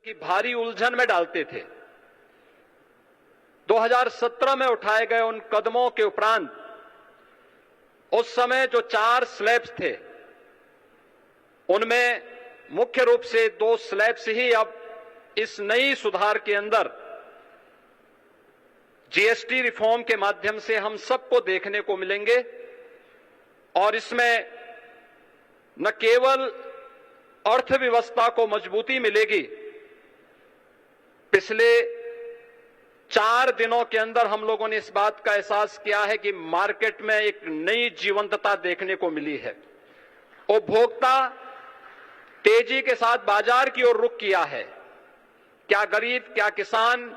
की भारी उलझन में डालते थे। 2017 में उठाए गए उन कदमों के उपरांत उस समय जो 4 स्लैब्स थे, उनमें मुख्य रूप से 2 स्लैब्स ही अब इस नई सुधार के अंदर जीएसटी रिफॉर्म के माध्यम से हम सबको देखने को मिलेंगे। और इसमें न केवल अर्थव्यवस्था को मजबूती मिलेगी, पिछले 4 दिनों के अंदर हम लोगों ने इस बात का एहसास किया है कि मार्केट में एक नई जीवंतता देखने को मिली है। उपभोक्ता तेजी के साथ बाजार की ओर रुख किया है। क्या गरीब, क्या किसान,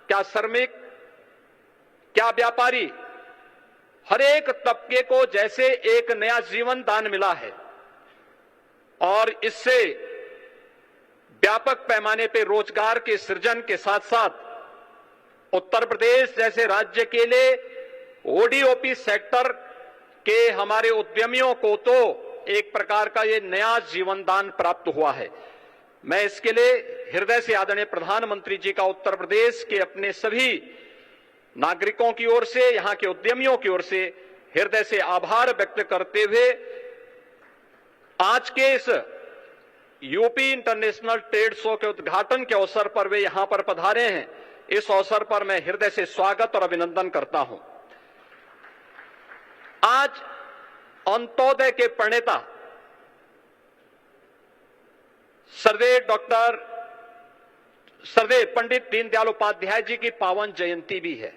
क्या श्रमिक, क्या व्यापारी, हर एक तबके को जैसे एक नया जीवन दान मिला है और इससे व्यापक पैमाने पर रोजगार के सृजन के साथ साथ उत्तर प्रदेश जैसे राज्य के लिए ओडीओपी सेक्टर के हमारे उद्यमियों को तो एक प्रकार का ये नया जीवन दान प्राप्त हुआ है। मैं इसके लिए हृदय से आदरणीय प्रधानमंत्री जी का उत्तर प्रदेश के अपने सभी नागरिकों की ओर से, यहां के उद्यमियों की ओर से हृदय से आभार व्यक्त करते हुए आज के इस यूपी इंटरनेशनल ट्रेड शो के उद्घाटन के अवसर पर वे यहां पर पधारे हैं। इस अवसर पर मैं हृदय से स्वागत और अभिनंदन करता हूं। आज अंत्योदय के प्रणेता सर्वदेव पंडित दीनदयाल उपाध्याय जी की पावन जयंती भी है।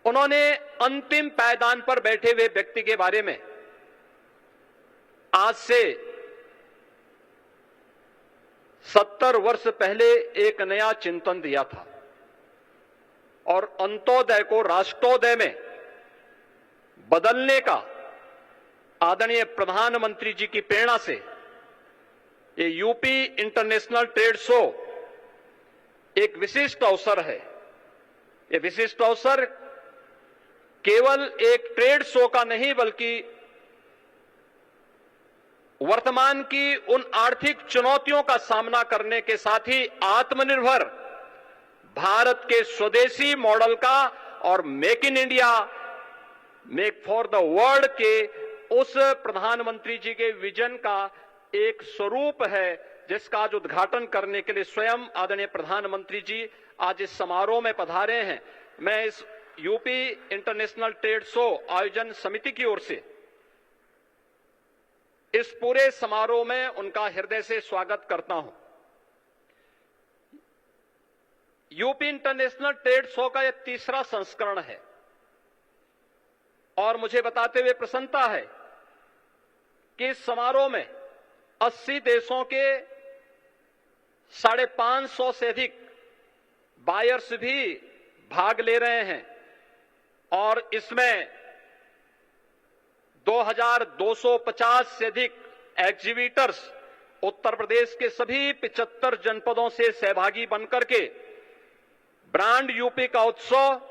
उन्होंने अंतिम पायदान पर बैठे हुए व्यक्ति के बारे में आज से 70 वर्ष पहले एक नया चिंतन दिया था और अंत्योदय को राष्ट्रोदय में बदलने का आदरणीय प्रधानमंत्री जी की प्रेरणा से ये यूपी इंटरनेशनल ट्रेड शो एक विशिष्ट अवसर है। ये विशिष्ट अवसर केवल एक ट्रेड शो का नहीं बल्कि वर्तमान की उन आर्थिक चुनौतियों का सामना करने के साथ ही आत्मनिर्भर भारत के स्वदेशी मॉडल का और make in India, make for the world के उस प्रधानमंत्री जी के विजन का एक स्वरूप है, जिसका आज उद्घाटन करने के लिए स्वयं आदरणीय प्रधानमंत्री जी आज इस समारोह में पधारे हैं। मैं इस यूपी इंटरनेशनल ट्रेड शो आयोजन समिति की ओर से इस पूरे समारोह में उनका हृदय से स्वागत करता हूं। यूपी इंटरनेशनल ट्रेड शो का यह 3रा संस्करण है और मुझे बताते हुए प्रसन्नता है कि इस समारोह में 80 देशों के 550 से अधिक बायर्स भी भाग ले रहे हैं और इसमें 2250 से अधिक एग्जीबिटर्स उत्तर प्रदेश के सभी 75 जनपदों से सहभागी बनकर के ब्रांड यूपी का उत्सव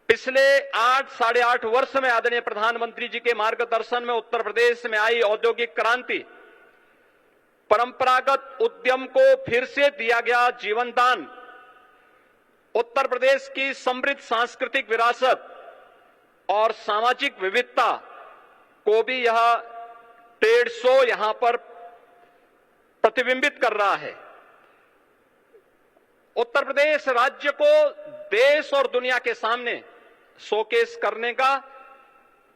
पिछले 8 8.5 वर्ष में आदरणीय प्रधानमंत्री जी के मार्गदर्शन में उत्तर प्रदेश में आई औद्योगिक क्रांति, परंपरागत उद्यम को फिर से दिया गया जीवन दान, उत्तर प्रदेश की समृद्ध सांस्कृतिक विरासत और सामाजिक विविधता को भी यह ट्रेड शो यहां पर प्रतिबिंबित कर रहा है। उत्तर प्रदेश राज्य को देश और दुनिया के सामने शोकेस करने का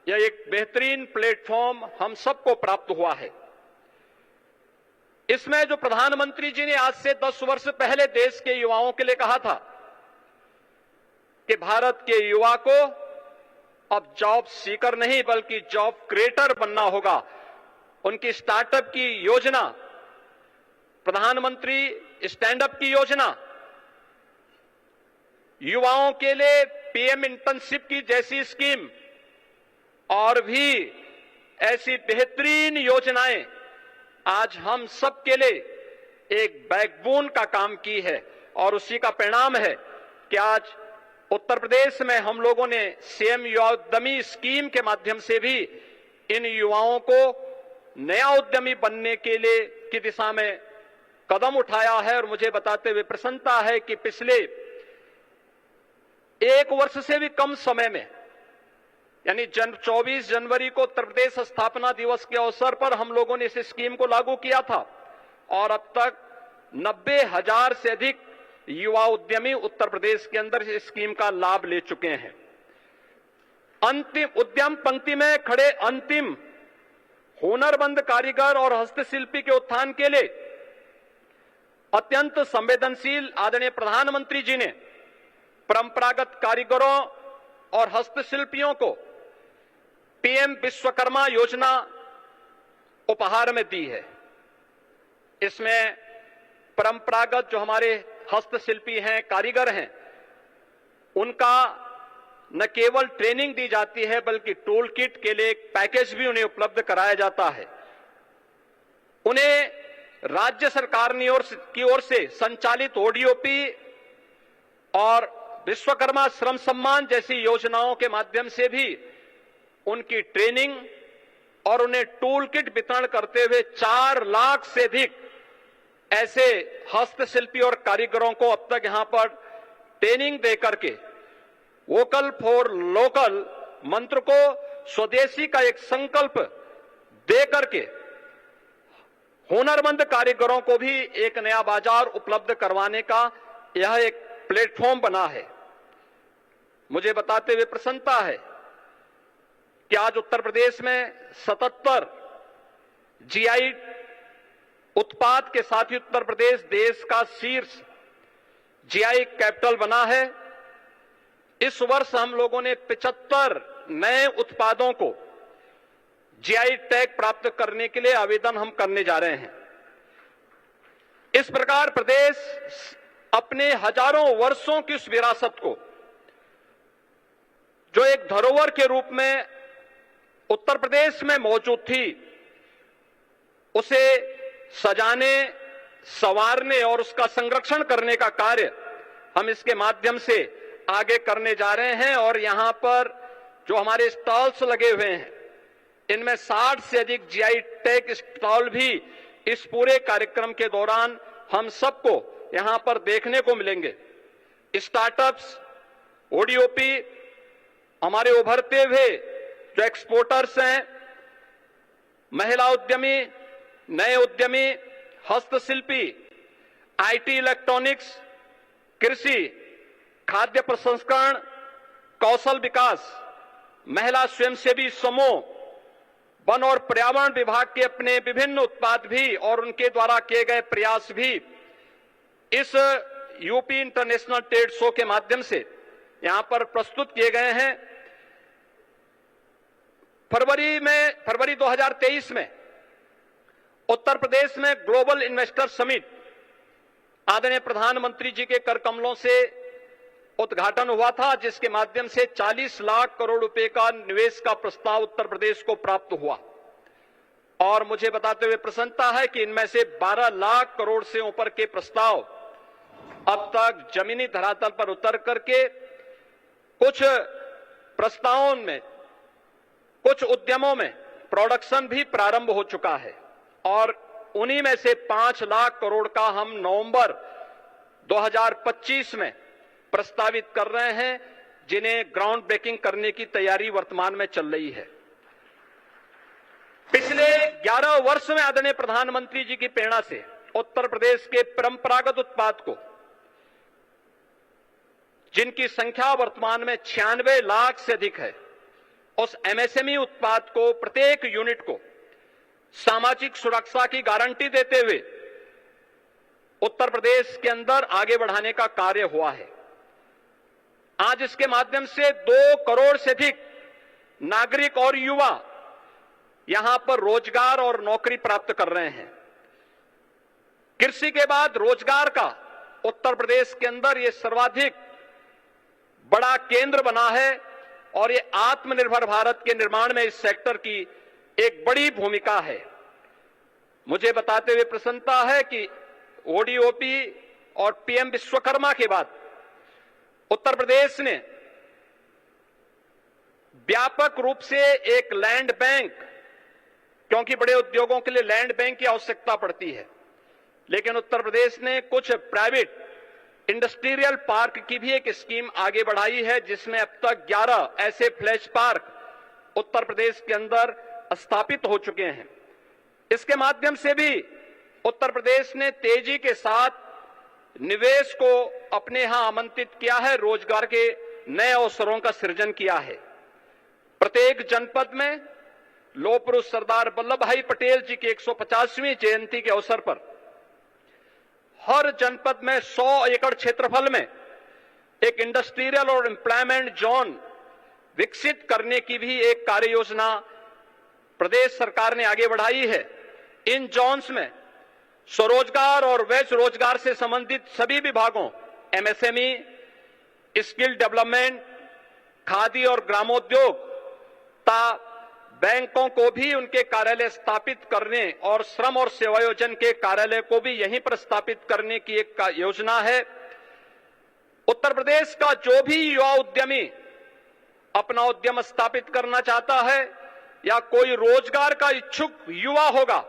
यह एक बेहतरीन प्लेटफॉर्म हम सबको प्राप्त हुआ है। इसमें जो प्रधानमंत्री जी ने आज से 10 वर्ष पहले देश के युवाओं के लिए कहा था कि भारत के युवा को अब जॉब सीकर नहीं बल्कि जॉब क्रिएटर बनना होगा, उनकी स्टार्टअप की योजना, प्रधानमंत्री स्टैंडअप की योजना, युवाओं के लिए पीएम इंटर्नशिप की जैसी स्कीम और भी ऐसी बेहतरीन योजनाएं आज हम सब के लिए एक बैकबोन का काम की है और उसी का परिणाम है कि आज उत्तर प्रदेश में हम लोगों ने सीएम युवा उद्यमी स्कीम के माध्यम से भी इन युवाओं को नया उद्यमी बनने के लिए की दिशा में कदम उठाया है। और मुझे बताते हुए प्रसन्नता है कि पिछले 1 वर्ष से भी कम समय में, यानी 24 जनवरी को उत्तर प्रदेश स्थापना दिवस के अवसर पर हम लोगों ने इस स्कीम को लागू किया था और अब तक 90,000 से अधिक युवा उद्यमी उत्तर प्रदेश के अंदर इस स्कीम का लाभ ले चुके हैं। अंतिम उद्यम पंक्ति में खड़े अंतिम हुनरमंद कारीगर और हस्तशिल्पी के उत्थान के लिए अत्यंत संवेदनशील आदरणीय प्रधानमंत्री जी ने परंपरागत कारीगरों और हस्तशिल्पियों को पीएम विश्वकर्मा योजना उपहार में दी है। इसमें परंपरागत जो हमारे हस्तशिल्पी हैं, कारीगर हैं, उनका न केवल ट्रेनिंग दी जाती है बल्कि टूल किट के लिए एक पैकेज भी उन्हें उपलब्ध कराया जाता है। उन्हें राज्य सरकार की ओर से संचालित ओडीओपी और विश्वकर्मा श्रम सम्मान जैसी योजनाओं के माध्यम से भी उनकी ट्रेनिंग और उन्हें टूल किट वितरण करते हुए 4 लाख से अधिक ऐसे हस्तशिल्पी और कारीगरों को अब तक यहां पर ट्रेनिंग देकर के वोकल फॉर लोकल मंत्र को, स्वदेशी का एक संकल्प देकर के हुनरमंद कारीगरों को भी एक नया बाजार उपलब्ध करवाने का यह एक प्लेटफॉर्म बना है। मुझे बताते हुए प्रसन्नता है कि आज उत्तर प्रदेश में 77 जीआई उत्पाद के साथ ही उत्तर प्रदेश देश का शीर्ष जीआई कैपिटल बना है। इस वर्ष हम लोगों ने 75 नए उत्पादों को जीआई टैग प्राप्त करने के लिए आवेदन हम करने जा रहे हैं। इस प्रकार प्रदेश अपने हजारों वर्षों की उस विरासत को, जो एक धरोहर के रूप में उत्तर प्रदेश में मौजूद थी, उसे सजाने, संवारने और उसका संरक्षण करने का कार्य हम इसके माध्यम से आगे करने जा रहे हैं। और यहां पर जो हमारे स्टॉल्स लगे हुए हैं, इनमें 60 से अधिक जीआई टैग स्टॉल भी इस पूरे कार्यक्रम के दौरान हम सबको यहां पर देखने को मिलेंगे। स्टार्टअप्स, ओडीओपी, हमारे उभरते हुए जो एक्सपोर्टर्स हैं, महिला उद्यमी, नए उद्यमी, हस्तशिल्पी, आईटी, इलेक्ट्रॉनिक्स, कृषि, खाद्य प्रसंस्करण, कौशल विकास, महिला स्वयंसेवी समूह, वन और पर्यावरण विभाग के अपने विभिन्न उत्पाद भी और उनके द्वारा किए गए प्रयास भी इस यूपी इंटरनेशनल ट्रेड शो के माध्यम से यहां पर प्रस्तुत किए गए हैं। फरवरी 2023 में उत्तर प्रदेश में ग्लोबल इन्वेस्टर समिट आदरणीय प्रधानमंत्री जी के कर कमलों से उद्घाटन हुआ था, जिसके माध्यम से 40 लाख करोड़ रुपए का निवेश का प्रस्ताव उत्तर प्रदेश को प्राप्त हुआ। और मुझे बताते हुए प्रसन्नता है कि इनमें से 12 लाख करोड़ से ऊपर के प्रस्ताव अब तक जमीनी धरातल पर उतर करके कुछ प्रस्तावों में, कुछ उद्यमों में प्रोडक्शन भी प्रारंभ हो चुका है। और उन्हीं में से 5 लाख करोड़ का हम नवंबर 2025 में प्रस्तावित कर रहे हैं, जिन्हें ग्राउंड ब्रेकिंग करने की तैयारी वर्तमान में चल रही है। पिछले 11 वर्ष में आदरणीय प्रधानमंत्री जी की प्रेरणा से उत्तर प्रदेश के परंपरागत उत्पाद को, जिनकी संख्या वर्तमान में 96 लाख से अधिक है, उस एमएसएमई उत्पाद को, प्रत्येक यूनिट को सामाजिक सुरक्षा की गारंटी देते हुए उत्तर प्रदेश के अंदर आगे बढ़ाने का कार्य हुआ है। आज इसके माध्यम से 2 करोड़ से अधिक नागरिक और युवा यहां पर रोजगार और नौकरी प्राप्त कर रहे हैं। कृषि के बाद रोजगार का उत्तर प्रदेश के अंदर यह सर्वाधिक बड़ा केंद्र बना है और ये आत्मनिर्भर भारत के निर्माण में इस सेक्टर की एक बड़ी भूमिका है। मुझे बताते हुए प्रसन्नता है कि ओडीओपी और पीएम विश्वकर्मा के बाद उत्तर प्रदेश ने व्यापक रूप से एक लैंड बैंक क्योंकि बड़े उद्योगों के लिए लैंड बैंक की आवश्यकता पड़ती है। लेकिन उत्तर प्रदेश ने कुछ प्राइवेट इंडस्ट्रियल पार्क की भी एक स्कीम आगे बढ़ाई है, जिसमें अब तक 11 ऐसे फ्लैश पार्क उत्तर प्रदेश के अंदर स्थापित हो चुके हैं। इसके माध्यम से भी उत्तर प्रदेश ने तेजी के साथ निवेश को अपने यहां आमंत्रित किया है, रोजगार के नए अवसरों का सृजन किया है। प्रत्येक जनपद में लौह पुरुष सरदार वल्लभ भाई पटेल जी की 150वीं जयंती के अवसर पर हर जनपद में 100 एकड़ क्षेत्रफल में एक इंडस्ट्रियल और एम्प्लॉयमेंट जोन विकसित करने की भी एक कार्य योजना प्रदेश सरकार ने आगे बढ़ाई है। इन जोन्स में स्वरोजगार और वैश्य रोजगार से संबंधित सभी विभागों, एमएसएमई, स्किल डेवलपमेंट, खादी और ग्रामोद्योग तथा बैंकों को भी उनके कार्यालय स्थापित करने और श्रम और सेवायोजन के कार्यालय को भी यहीं पर स्थापित करने की एक योजना है। उत्तर प्रदेश का जो भी युवा उद्यमी अपना उद्यम स्थापित करना चाहता है या कोई रोजगार का इच्छुक युवा होगा,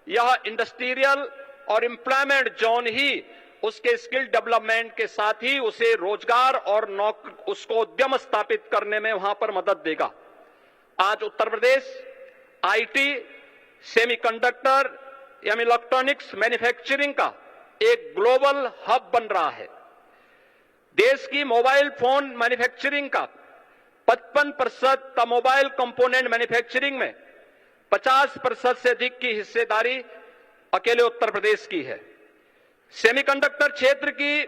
यह इंडस्ट्रियल और एम्प्लॉयमेंट जोन ही उसके स्किल डेवलपमेंट के साथ ही उसे रोजगार और उसको उद्यम स्थापित करने में वहां पर मदद देगा। आज उत्तर प्रदेश आईटी, सेमीकंडक्टर या इलेक्ट्रॉनिक्स मैन्युफैक्चरिंग का एक ग्लोबल हब बन रहा है। देश की मोबाइल फोन मैन्युफैक्चरिंग का 55% मोबाइल कंपोनेंट मैन्युफैक्चरिंग में 50% से अधिक की हिस्सेदारी अकेले उत्तर प्रदेश की है। सेमीकंडक्टर क्षेत्र की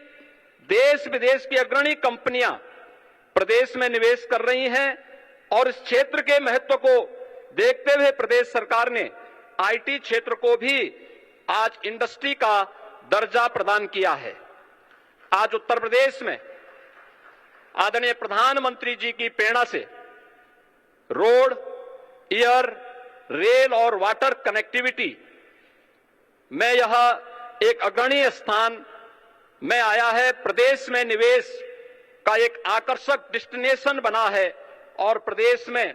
देश विदेश की अग्रणी कंपनियां प्रदेश में निवेश कर रही हैं और इस क्षेत्र के महत्व को देखते हुए प्रदेश सरकार ने आईटी क्षेत्र को भी आज इंडस्ट्री का दर्जा प्रदान किया है। आज उत्तर प्रदेश में आदरणीय प्रधानमंत्री जी की प्रेरणा से रोड, एयर, रेल और वाटर कनेक्टिविटी में यह एक अग्रणी स्थान में आया है। प्रदेश में निवेश का एक आकर्षक डेस्टिनेशन बना है और प्रदेश में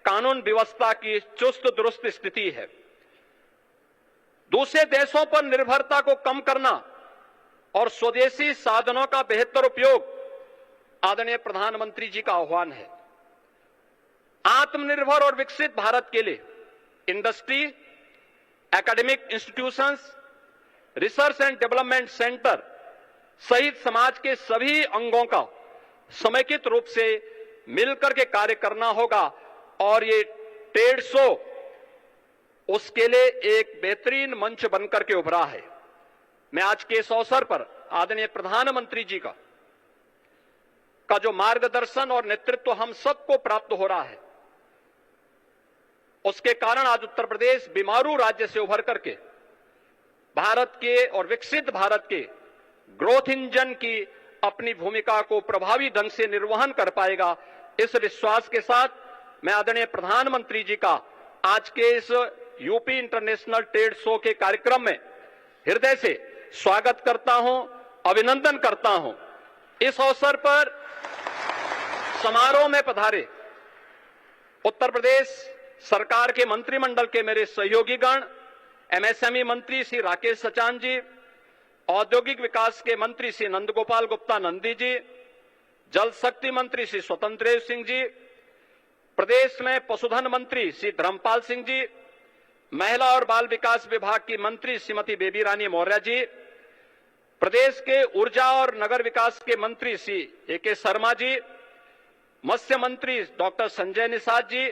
कानून व्यवस्था की चुस्त दुरुस्त स्थिति है। दूसरे देशों पर निर्भरता को कम करना और स्वदेशी साधनों का बेहतर उपयोग आदरणीय प्रधानमंत्री जी का आह्वान है। आत्मनिर्भर और विकसित भारत के लिए industry, academic institutions, research and development centre सहित समाज के सभी अंगों का समेकित रूप से मिलकर के कार्य करना होगा और ये ट्रेड शो उसके लिए एक बेहतरीन मंच बनकर के उभरा है। मैं आज के इस अवसर पर आदरणीय प्रधानमंत्री जी का जो मार्गदर्शन और नेतृत्व हम सबको प्राप्त हो रहा है, उसके कारण आज उत्तर प्रदेश बीमारू राज्य से उभर करके भारत के और विकसित भारत के ग्रोथ इंजन की अपनी भूमिका को प्रभावी ढंग से निर्वहन कर पाएगा। इस विश्वास के साथ मैं आदरणीय प्रधानमंत्री जी का आज के इस यूपी इंटरनेशनल ट्रेड शो के कार्यक्रम में हृदय से स्वागत करता हूं, अभिनंदन करता हूं। इस अवसर पर समारोह में पधारे उत्तर प्रदेश सरकार के मंत्रिमंडल के मेरे सहयोगीगण, एमएसएमई मंत्री श्री राकेश सचान जी, औद्योगिक विकास के मंत्री श्री नंदगोपाल गुप्ता नंदी जी, जल शक्ति मंत्री श्री स्वतंत्र देव सिंह जी, प्रदेश में पशुधन मंत्री श्री धर्मपाल सिंह जी, महिला और बाल विकास विभाग की मंत्री श्रीमती बेबी रानी मौर्य जी, प्रदेश के ऊर्जा और नगर विकास के मंत्री श्री एके शर्मा जी, मत्स्य मंत्री डॉक्टर संजय निषाद जी,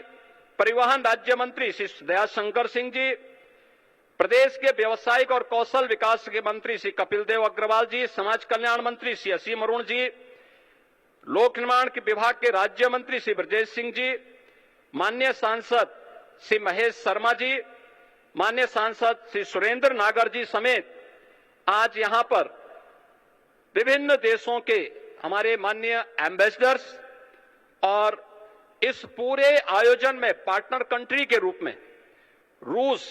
परिवहन राज्य मंत्री श्री दयाशंकर सिंह जी, प्रदेश के व्यवसायिक और कौशल विकास के मंत्री श्री कपिल देव अग्रवाल जी, समाज कल्याण मंत्री श्री असीम अरुण जी, लोक निर्माण के विभाग के राज्य मंत्री श्री ब्रजेश सिंह जी, माननीय सांसद श्री महेश शर्मा जी, माननीय सांसद श्री सुरेंद्र नागर जी समेत आज यहां पर विभिन्न देशों के हमारे माननीय एम्बेसडर्स और इस पूरे आयोजन में पार्टनर कंट्री के रूप में रूस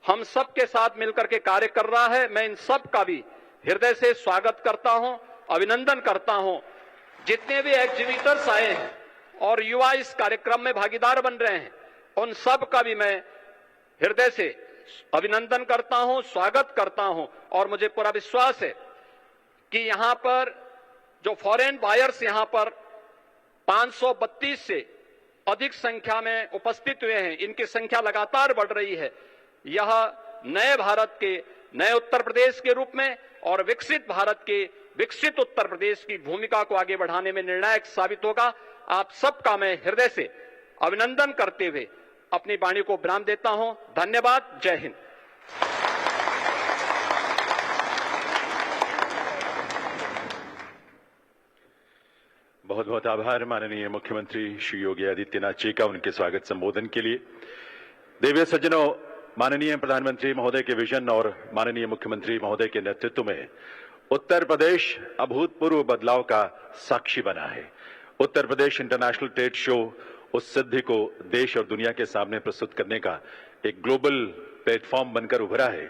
हम सब के साथ मिलकर के कार्य कर रहा है। मैं इन सब का भी हृदय से स्वागत करता हूं, अभिनंदन करता हूं। जितने भी एग्जीबिटर्स आए हैं और युवा इस कार्यक्रम में भागीदार बन रहे हैं, उन सब का भी मैं हृदय से अभिनंदन करता हूं, स्वागत करता हूं और मुझे पूरा विश्वास है कि यहां पर जो फॉरेन बायर्स यहां पर 532 से अधिक संख्या में उपस्थित हुए हैं, इनकी संख्या लगातार बढ़ रही है। यह नए भारत के, नए उत्तर प्रदेश के रूप में और विकसित भारत के विकसित उत्तर प्रदेश की भूमिका को आगे बढ़ाने में निर्णायक साबित होगा। आप सबका मैं हृदय से अभिनंदन करते हुए अपनी वाणी को विराम देता हूं। धन्यवाद। जय हिंद। बहुत बहुत आभार माननीय मुख्यमंत्री श्री योगी आदित्यनाथ जी का उनके स्वागत संबोधन के लिए। देवीय सज्जनों, माननीय प्रधानमंत्री महोदय के विजन और माननीय मुख्यमंत्री महोदय के नेतृत्व में उत्तर प्रदेश अभूतपूर्व बदलाव का साक्षी बना है। Uttar Pradesh international trade show उस सिद्धि को देश और दुनिया के सामने प्रस्तुत करने का एक ग्लोबल प्लेटफॉर्म बनकर उभरा है।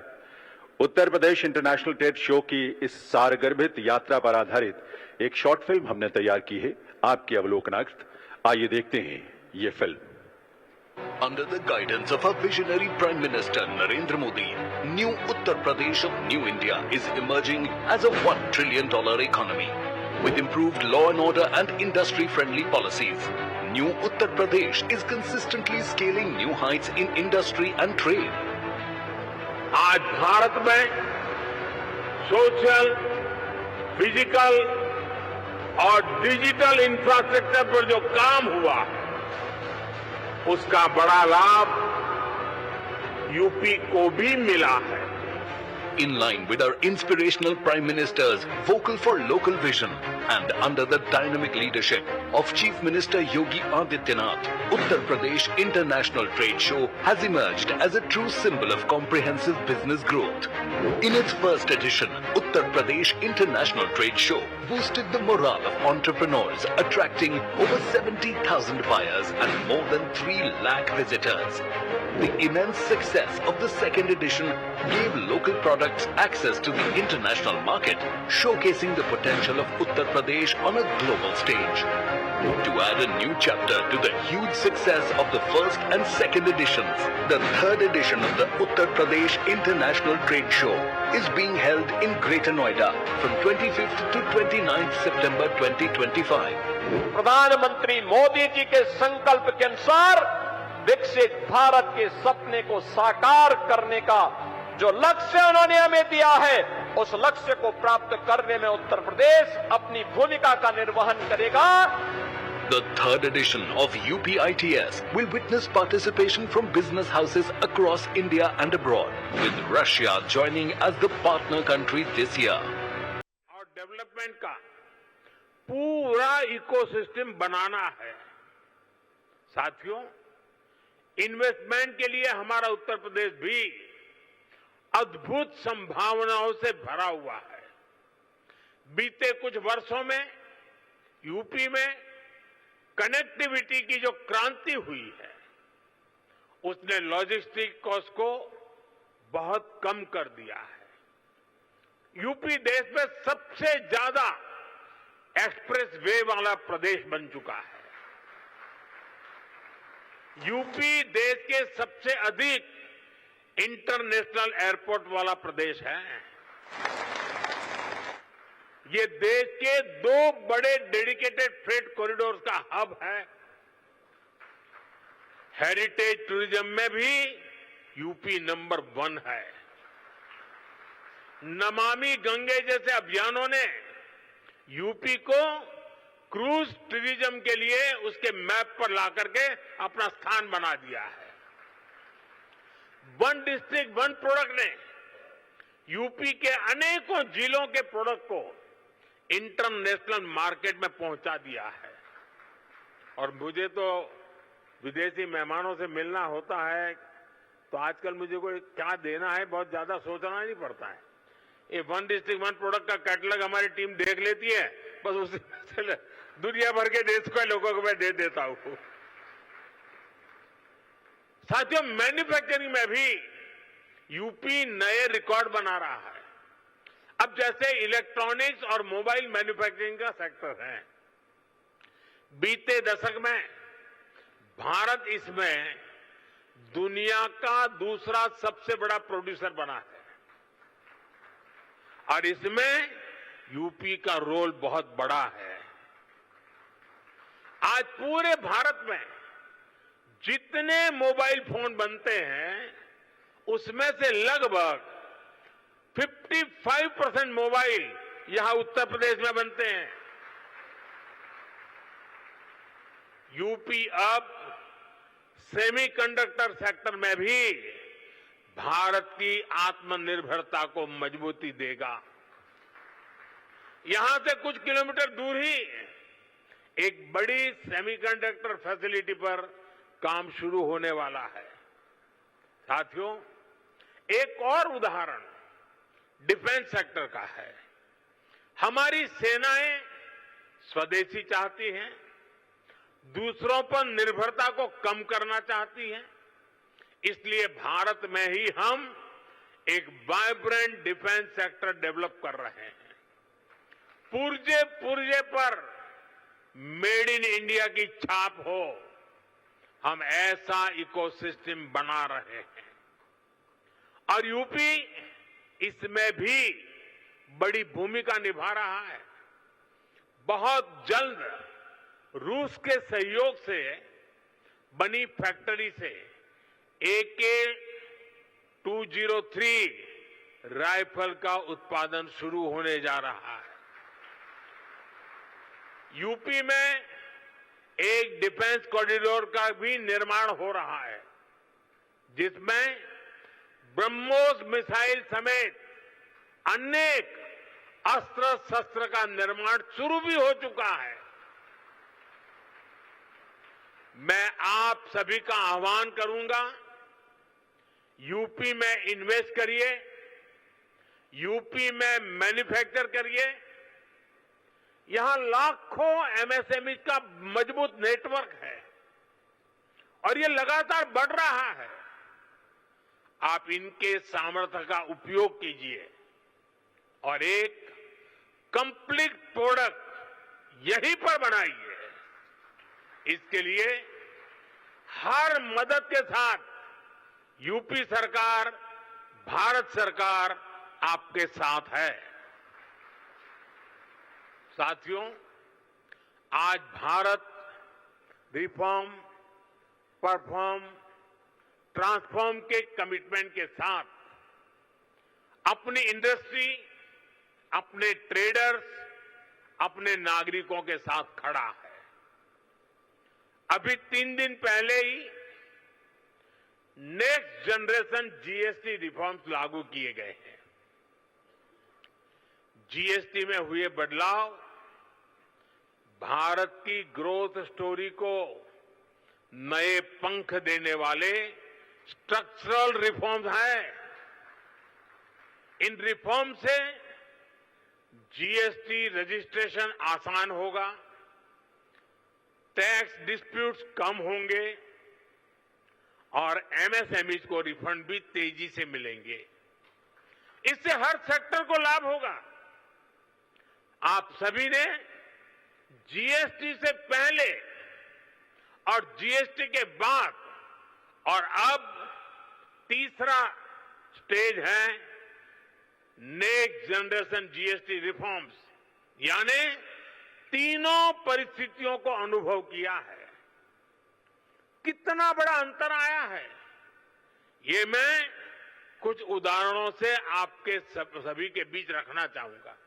Uttar Pradesh international trade show की इस सारगर्भित यात्रा पर आधारित एक शॉर्ट फिल्म हमने तैयार की है आपके अवलोकनार्थ। आइए देखते हैं ये film. Under the guidance of our visionary Prime Minister Narendra Modi, new Uttar Pradesh of New India is emerging as a $1 trillion economy. With improved law and order and industry-friendly policies, new Uttar Pradesh is consistently scaling new heights in industry and trade. आज भारत में social, physical और digital infrastructure पर जो काम हुआ, उसका बड़ा लाभ यूपी को भी मिला है। In line with our inspirational Prime Minister's vocal for local vision and under the dynamic leadership of Chief Minister Yogi Adityanath, Uttar Pradesh International Trade Show has emerged as a true symbol of comprehensive business growth. In its first edition, Uttar Pradesh International Trade Show boosted the morale of entrepreneurs, attracting over 70,000 buyers and more than 3 lakh visitors. The immense success of the second edition gave local products access to the international market, showcasing the potential of Uttar Pradesh on a global stage. To add a new chapter to the huge success of the first and second editions, the third edition of the Uttar Pradesh International Trade Show is being held in Greater Noida from 25th to 29th September 2025. प्रधानमंत्री मोदी जी के संकल्प के अनुसार विकसित भारत के सपने को साकार करने का जो लक्ष्य उन्होंने हमें दिया है, उस लक्ष्य को प्राप्त करने में उत्तर प्रदेश अपनी भूमिका का निर्वहन करेगा। The third edition of UPITS will witness participation from business houses across India and abroad, with Russia joining as the partner country this year. और डेवलपमेंट का पूरा इकोसिस्टम बनाना है। साथियों, इन्वेस्टमेंट के लिए हमारा उत्तर प्रदेश भी अद्भुत संभावनाओं से भरा हुआ है। बीते कुछ वर्षों में यूपी में कनेक्टिविटी की जो क्रांति हुई है, उसने लॉजिस्टिक कॉस्ट को बहुत कम कर दिया है। यूपी देश में सबसे ज्यादा एक्सप्रेस वे वाला प्रदेश बन चुका है। यूपी देश के सबसे अधिक इंटरनेशनल एयरपोर्ट वाला प्रदेश है। ये देश के 2 बड़े डेडिकेटेड फ्रेट कॉरिडोर का हब है। हेरिटेज टूरिज्म में भी यूपी नंबर 1 है। नमामि गंगे जैसे अभियानों ने यूपी को क्रूज टूरिज्म के लिए उसके मैप पर ला करके अपना स्थान बना दिया है। वन डिस्ट्रिक्ट वन प्रोडक्ट ने यूपी के अनेकों जिलों के प्रोडक्ट को इंटरनेशनल मार्केट में पहुंचा दिया है। और मुझे तो विदेशी मेहमानों से मिलना होता है, तो आजकल मुझे कोई क्या देना है बहुत ज्यादा सोचना नहीं पड़ता है। ये वन डिस्ट्रिक्ट वन प्रोडक्ट का कैटलॉग हमारी टीम देख लेती है, बस उसी से दुनिया भर के देश के लोगों को मैं दे देता हूं। साथियों, मैन्युफैक्चरिंग में भी यूपी नए रिकॉर्ड बना रहा है। अब जैसे इलेक्ट्रॉनिक्स और मोबाइल मैन्युफैक्चरिंग का सेक्टर है, बीते दशक में भारत इसमें दुनिया का दूसरा सबसे बड़ा प्रोड्यूसर बना है और इसमें यूपी का रोल बहुत बड़ा है। आज पूरे भारत में जितने मोबाइल फोन बनते हैं उसमें से लगभग 55% मोबाइल यहां उत्तर प्रदेश में बनते हैं। यूपी अब सेमीकंडक्टर सेक्टर में भी भारत की आत्मनिर्भरता को मजबूती देगा। यहां से कुछ किलोमीटर दूर ही एक बड़ी सेमीकंडक्टर फैसिलिटी पर काम शुरू होने वाला है। साथियों, एक और उदाहरण डिफेंस सेक्टर का है। हमारी सेनाएं स्वदेशी चाहती हैं, दूसरों पर निर्भरता को कम करना चाहती हैं। इसलिए भारत में ही हम एक वाइब्रेंट डिफेंस सेक्टर डेवलप कर रहे हैं। पुर्जे पुर्जे पर मेड इन इंडिया की छाप हो, हम ऐसा इकोसिस्टम बना रहे हैं और यूपी इसमें भी बड़ी भूमिका निभा रहा है। बहुत जल्द रूस के सहयोग से बनी फैक्ट्री से AK-203 राइफल का उत्पादन शुरू होने जा रहा है। यूपी में एक डिफेंस कॉरिडोर का भी निर्माण हो रहा है, जिसमें ब्रह्मोस मिसाइल समेत अनेक अस्त्र शस्त्र का निर्माण शुरू भी हो चुका है। मैं आप सभी का आह्वान करूंगा, यूपी में इन्वेस्ट करिए, यूपी में मैन्युफैक्चर करिए। यहां लाखों एमएसएमई का मजबूत नेटवर्क है और ये लगातार बढ़ रहा है। आप इनके सामर्थ्य का उपयोग कीजिए और एक कंप्लीट प्रोडक्ट यहीं पर बनाइए। इसके लिए हर मदद के साथ यूपी सरकार, भारत सरकार आपके साथ है। साथियों, आज भारत रिफॉर्म, परफॉर्म, ट्रांसफॉर्म के कमिटमेंट के साथ अपनी इंडस्ट्री, अपने ट्रेडर्स, अपने नागरिकों के साथ खड़ा है। अभी 3 दिन पहले ही नेक्स्ट जनरेशन जीएसटी रिफॉर्म्स लागू किए गए हैं। जीएसटी में हुए बदलाव भारत की ग्रोथ स्टोरी को नए पंख देने वाले स्ट्रक्चरल रिफॉर्म्स हैं। इन रिफॉर्म से जीएसटी रजिस्ट्रेशन आसान होगा, टैक्स डिस्प्यूट्स कम होंगे और एमएसएमईज को रिफंड भी तेजी से मिलेंगे। इससे हर सेक्टर को लाभ होगा। आप सभी ने जीएसटी से पहले और जीएसटी के बाद और अब तीसरा स्टेज है नेक्स्ट जनरेशन जीएसटी रिफॉर्म्स, यानी तीनों परिस्थितियों को अनुभव किया है। कितना बड़ा अंतर आया है, ये मैं कुछ उदाहरणों से आपके सभी के बीच रखना चाहूंगा।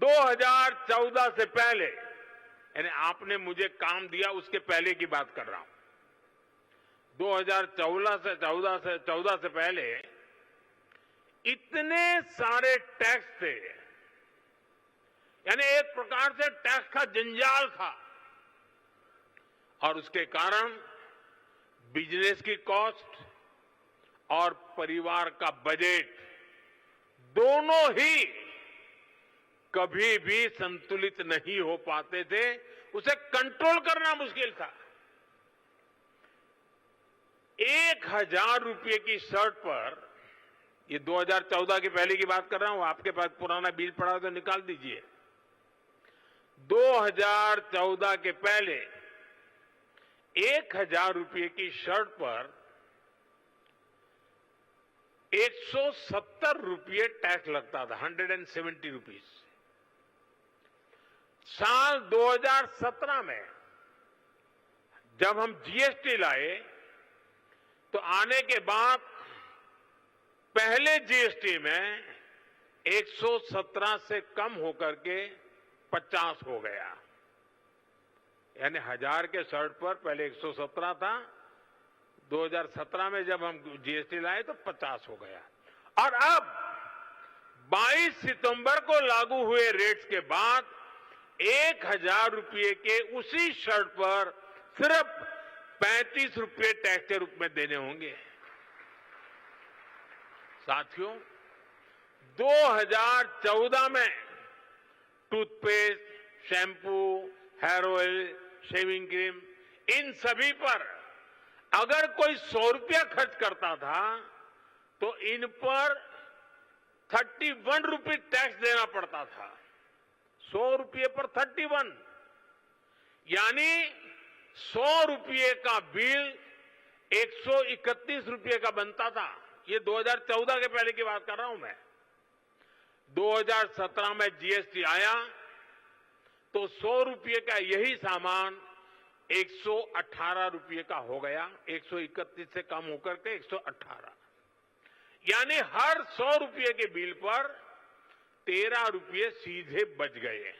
2014 से पहले, यानी आपने मुझे काम दिया उसके पहले की बात कर रहा हूं। 2014 से पहले इतने सारे टैक्स थे, यानी एक प्रकार से टैक्स का जंजाल था और उसके कारण बिजनेस की कॉस्ट और परिवार का बजट दोनों ही कभी भी संतुलित नहीं हो पाते थे। उसे कंट्रोल करना मुश्किल था। 1000 रुपये की शर्ट पर, ये 2014 के पहले की बात कर रहा हूं, आपके पास पुराना बिल पड़ा हो तो निकाल दीजिए। 2014 के पहले 1,000 रुपये की शर्ट पर 170 रुपये टैक्स लगता था, 170 रुपीज। साल 2017 में जब हम जीएसटी लाए तो आने के बाद पहले जीएसटी में 117 से कम होकर के 50 हो गया। यानी 1000 के शर्ट पर पहले 117 था, 2017 में जब हम जीएसटी लाए तो 50 हो गया। और अब 22 सितंबर को लागू हुए रेट्स के बाद 1,000 रुपये के उसी शर्ट पर सिर्फ 35 रुपये टैक्स के रूप में देने होंगे। साथियों, 2014 में toothpaste, shampoo, hair oil, shaving cream, इन सभी पर अगर कोई 100 रुपया खर्च करता था तो इन पर 31 रुपये टैक्स देना पड़ता था। 100 रुपये पर 31, यानी 100 रुपये का बिल 131 रुपये का बनता था। ये 2014 के पहले की बात कर रहा हूं मैं। 2017 में जीएसटी आया तो 100 रुपये का यही सामान 118 रुपये का हो गया, 131 से कम होकर के 118। यानी हर 100 रुपये के बिल पर 13 रुपये सीधे बच गए।